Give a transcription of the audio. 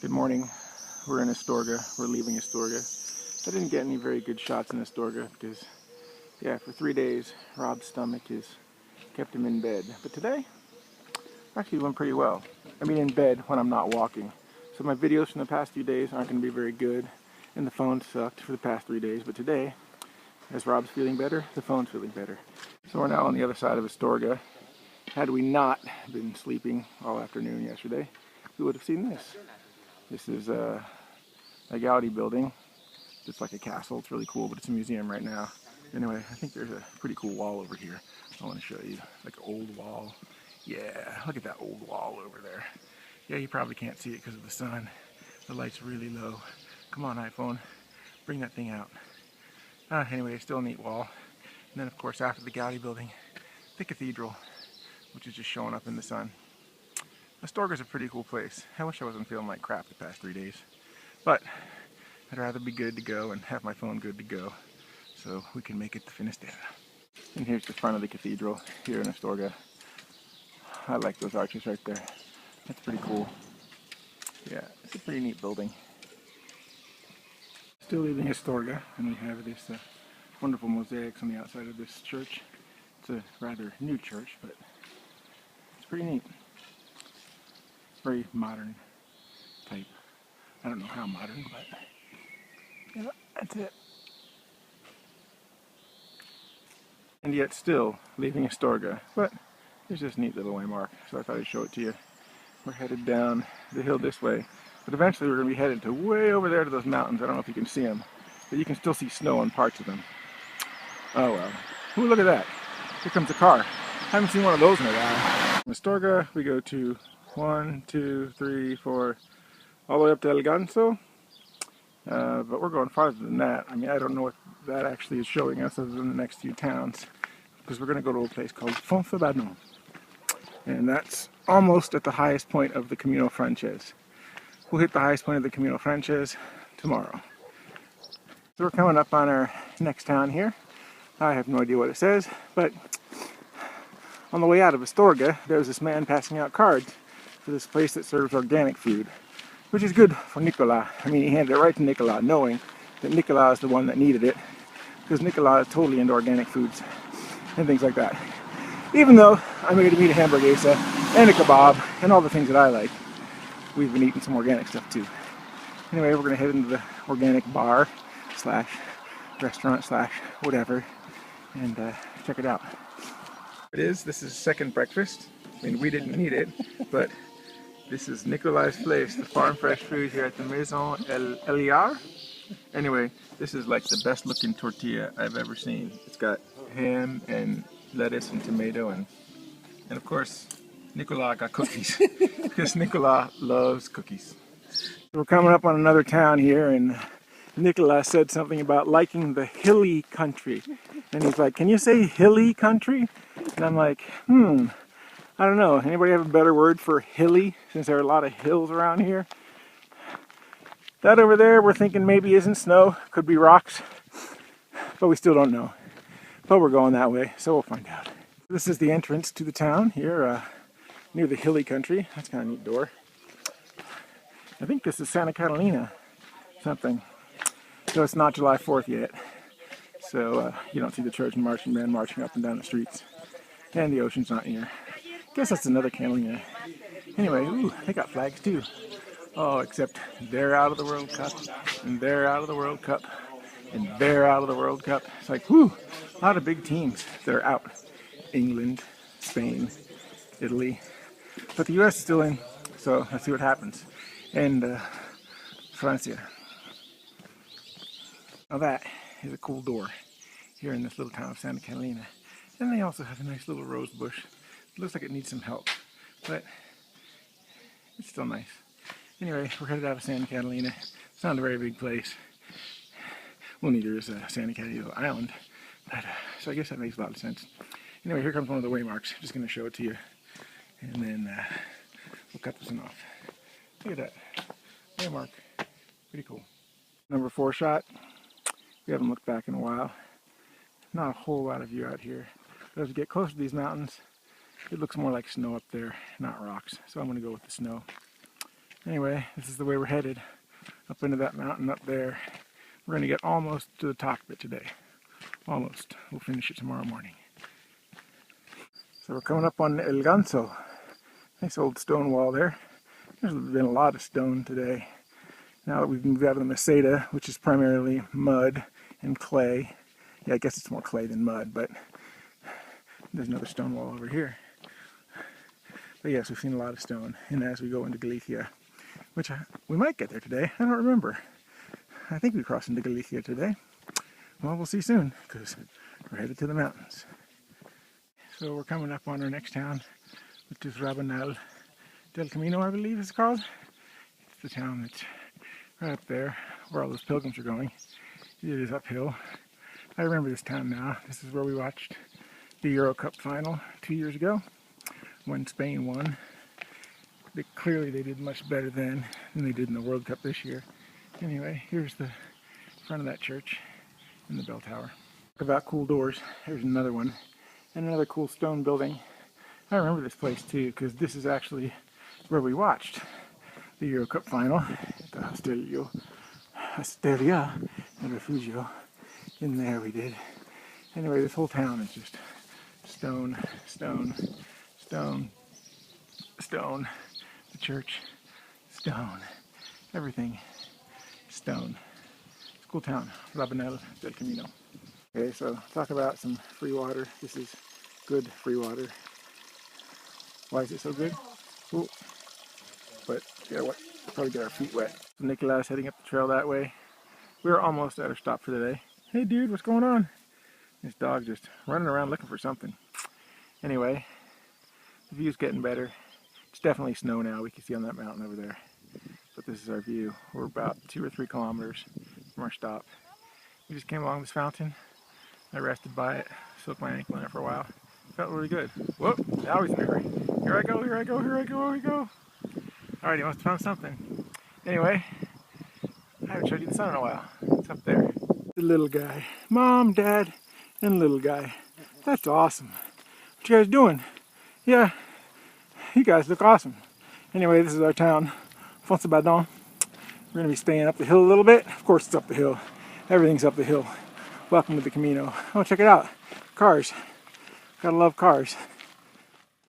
Good morning. We're in Astorga. We're leaving Astorga. I didn't get any very good shots in Astorga because, yeah, for 3 days, Rob's stomach has kept him in bed. But today, actually went pretty well. I mean, in bed when I'm not walking. So my videos from the past few days aren't going to be very good, and the phone sucked for the past 3 days. But today, as Rob's feeling better, the phone's feeling better. So we're now on the other side of Astorga. Had we not been sleeping all afternoon yesterday, we would have seen this. This is a Gaudi building. It's like a castle. It's really cool, but it's a museum right now. Anyway, I think there's a pretty cool wall over here I want to show you. Like an old wall. Yeah, look at that old wall over there. Yeah, you probably can't see it because of the sun. The light's really low. Come on, iPhone. Bring that thing out. Anyway, still a neat wall. And then, of course, after the Gaudi building, the cathedral, which is just showing up in the sun. Astorga's a pretty cool place. I wish I wasn't feeling like crap the past 3 days. But I'd rather be good to go and have my phone good to go so we can make it to Finisterre. And here's the front of the cathedral here in Astorga. I like those arches right there. That's pretty cool. Yeah, it's a pretty neat building. Still leaving Astorga, and we have this wonderful mosaics on the outside of this church. It's a rather new church, but it's pretty neat. Very modern type. I don't know how modern, but yeah, that's it. And yet still leaving Astorga, but there's this neat little waymark, so I thought I'd show it to you. We're headed down the hill this way, but eventually we're going to be headed to way over there to those mountains. I don't know if you can see them, but you can still see snow on parts of them. Oh well. Ooh, look at that. Here comes a car. I haven't seen one of those in a while. From Astorga, we go to 1, 2, 3, 4, all the way up to El Ganso. But we're going farther than that. I mean, I don't know what that actually is showing us other than the next few towns. Because we're going to go to a place called Foncebadón. And that's almost at the highest point of the Camino Frances. We'll hit the highest point of the Camino Frances tomorrow. So we're coming up on our next town here. I have no idea what it says, but on the way out of Astorga, there was this man passing out cards for this place that serves organic food, which is good for Nicolas. I mean, he handed it right to Nicolas, knowing that Nicolas is the one that needed it, because Nicolas is totally into organic foods and things like that. Even though I'm going to eat a hamburguesa and a kebab and all the things that I like, we've been eating some organic stuff too. Anyway, we're going to head into the organic bar slash restaurant slash whatever and check it out. This is second breakfast. I mean, we didn't need it, but this is Nicolas' place, the farm fresh food here at the Maison Eliar. Anyway, this is like the best looking tortilla I've ever seen. It's got ham and lettuce and tomato and of course Nicolas got cookies because Nicolas loves cookies. We're coming up on another town here and Nicolas said something about liking the hilly country. And he's like, can you say hilly country? And I'm like, I don't know. Anybody have a better word for hilly, since there are a lot of hills around here? That over there, we're thinking maybe isn't snow. Could be rocks. But we still don't know. But we're going that way, so we'll find out. This is the entrance to the town here, near the hilly country. That's kind of a neat door. I think this is Santa Catalina something. So it's not July 4th yet. So you don't see the Trojan marching band marching up and down the streets. And the ocean's not near. Guess that's another Catalina. Anyway, ooh, they got flags too. Oh, except they're out of the World Cup, and they're out of the World Cup, and they're out of the World Cup. It's like, whew, a lot of big teams that are out. England, Spain, Italy. But the US is still in, so let's see what happens. And Francia. Now that is a cool door here in this little town of Santa Catalina. And they also have a nice little rose bush. It looks like it needs some help, but it's still nice. Anyway, we're headed out of Santa Catalina. It's not a very big place. Well, neither is Santa Catalina Island, but so I guess that makes a lot of sense. Anyway, here comes one of the waymarks. I'm just going to show it to you, and then we'll cut this one off. Look at that waymark. Pretty cool. Number 4 shot. We haven't looked back in a while. Not a whole lot of view out here, but as we get closer to these mountains, it looks more like snow up there, not rocks. So I'm going to go with the snow. Anyway, this is the way we're headed, up into that mountain up there. We're going to get almost to the top of it today. Almost. We'll finish it tomorrow morning. So we're coming up on El Ganso. Nice old stone wall there. There's been a lot of stone today. Now that we've moved out of the Meseta, which is primarily mud and clay. Yeah, I guess it's more clay than mud, but there's another stone wall over here. But yes, we've seen a lot of stone. And as we go into Galicia, which we might get there today, I don't remember. I think we crossed into Galicia today. Well, we'll see soon, because we're headed to the mountains. So we're coming up on our next town, which is Rabanal del Camino, I believe it's called. It's the town that's right up there, where all those pilgrims are going. It is uphill. I remember this town now. This is where we watched the Euro Cup final 2 years ago, when Spain won. Clearly they did much better then than they did in the World Cup this year. Anyway, here's the front of that church and the bell tower. Talk about cool doors. Here's another one. And another cool stone building. I remember this place too, because this is actually where we watched the Euro Cup final at the Astorga and Refugio. In there we did. Anyway, this whole town is just stone, stone, stone, stone. The church, stone. Everything, stone. It's a cool town, Rabanal del Camino. Okay, so talk about some free water. This is good free water. Why is it so good? Ooh. But yeah, what? Probably get our feet wet. So Nicolai's heading up the trail that way. We're almost at our stop for the day. Hey dude, what's going on? This dog just running around looking for something. Anyway, the view's getting better. It's definitely snow now. We can see on that mountain over there. But this is our view. We're about 2 or 3 kilometers from our stop. We just came along this fountain. I rested by it, soaked my ankle in it for a while. Felt really good. Whoop, now he's in a hurry. Here I go, here I go, here I go, here we go. Alright, he must have found something. Anyway, I haven't showed you the sun in a while. It's up there. The little guy. Mom, Dad, and little guy. That's awesome. What you guys doing? Yeah, you guys look awesome. Anyway, this is our town, Foncebadón. We're going to be staying up the hill a little bit. Of course it's up the hill. Everything's up the hill. Welcome to the Camino. Oh, check it out. Cars. Gotta love cars.